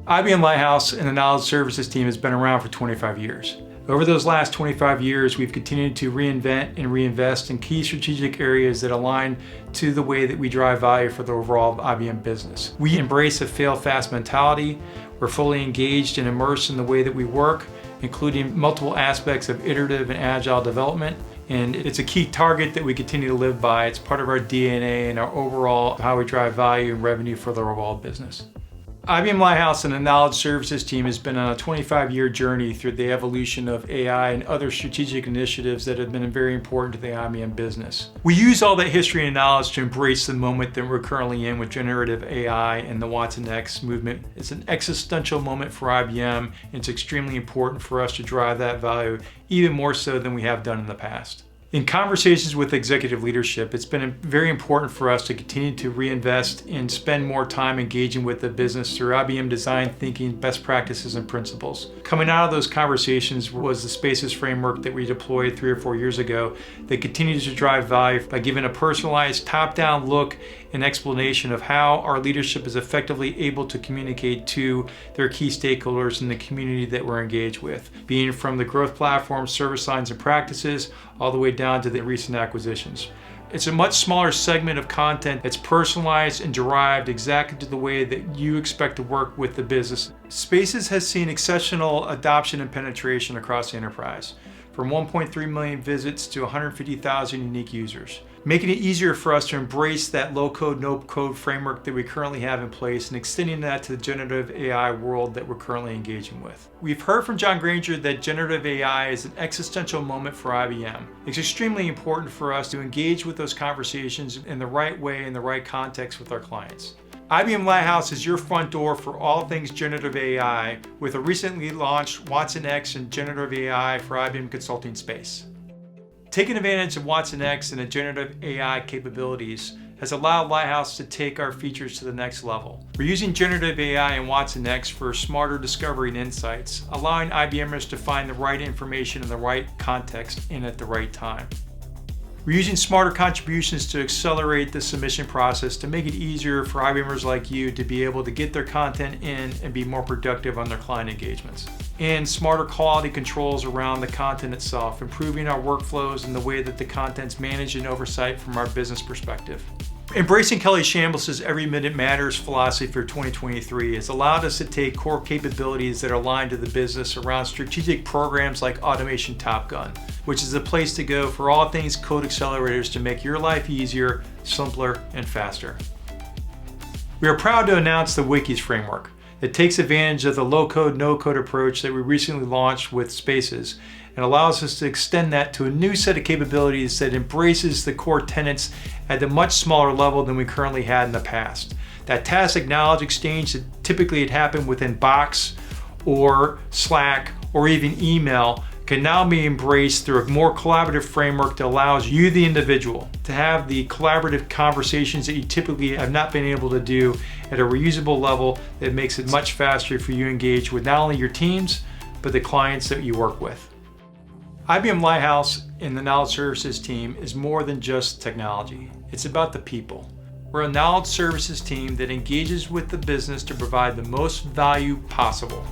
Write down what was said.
IBM Lighthouse and the Knowledge Services team has been around for 25 years. Over those last 25 years, we've continued to reinvent and reinvest in key strategic areas that align to the way that we drive value for the overall IBM business. We embrace a fail-fast mentality. We're fully engaged and immersed in the way that we work, including multiple aspects of iterative and agile development. And it's a key target that we continue to live by. It's part of our DNA and our overall how we drive value and revenue for the overall business. IBM Lighthouse and the Knowledge Services team has been on a 25-year journey through the evolution of AI and other strategic initiatives that have been very important to the IBM business. We use all that history and knowledge to embrace the moment that we're currently in with generative AI and the watsonx movement. It's an existential moment for IBM, and it's extremely important for us to drive that value even more so than we have done in the past. In conversations with executive leadership, it's been very important for us to continue to reinvest and spend more time engaging with the business through IBM design thinking, best practices, and principles. Coming out of those conversations was the Spaces framework that we deployed 3 or 4 years ago that continues to drive value by giving a personalized top-down look and explanation of how our leadership is effectively able to communicate to their key stakeholders in the community that we're engaged with, being from the growth platform, service lines, and practices, all the way down to the recent acquisitions. It's a much smaller segment of content that's personalized and derived exactly to the way that you expect to work with the business. Spaces has seen exceptional adoption and penetration across the enterprise, from 1.3 million visits to 150,000 unique users, making it easier for us to embrace that low-code, no-code framework that we currently have in place and extending that to the generative AI world that we're currently engaging with. We've heard from John Granger that generative AI is an existential moment for IBM. It's extremely important for us to engage with those conversations in the right way, in the right context with our clients. IBM Lighthouse is your front door for all things generative AI with a recently launched watsonx and generative AI for IBM Consulting Space. Taking advantage of watsonx and the generative AI capabilities has allowed Lighthouse to take our features to the next level. We're using generative AI and watsonx for smarter discovery and insights, allowing IBMers to find the right information in the right context and at the right time. We're using smarter contributions to accelerate the submission process to make it easier for IBMers like you to be able to get their content in and be more productive on their client engagements. And smarter quality controls around the content itself, improving our workflows and the way that the content's managed and oversight from our business perspective. Embracing Kelly Chambliss's Every Minute Matters philosophy for 2023 has allowed us to take core capabilities that are aligned to the business around strategic programs like Automation Top Gun, which is a place to go for all things code accelerators to make your life easier, simpler, and faster. We are proud to announce the Wikis framework that takes advantage of the low-code, no-code approach that we recently launched with Spaces and allows us to extend that to a new set of capabilities that embraces the core tenets at a much smaller level than we currently had in the past. That tacit knowledge exchange that typically had happened within Box or Slack or even email can now be embraced through a more collaborative framework that allows you, the individual, to have the collaborative conversations that you typically have not been able to do at a reusable level that makes it much faster for you to engage with not only your teams, but the clients that you work with. IBM Lighthouse and the Knowledge Services team is more than just technology. It's about the people. We're a knowledge services team that engages with the business to provide the most value possible.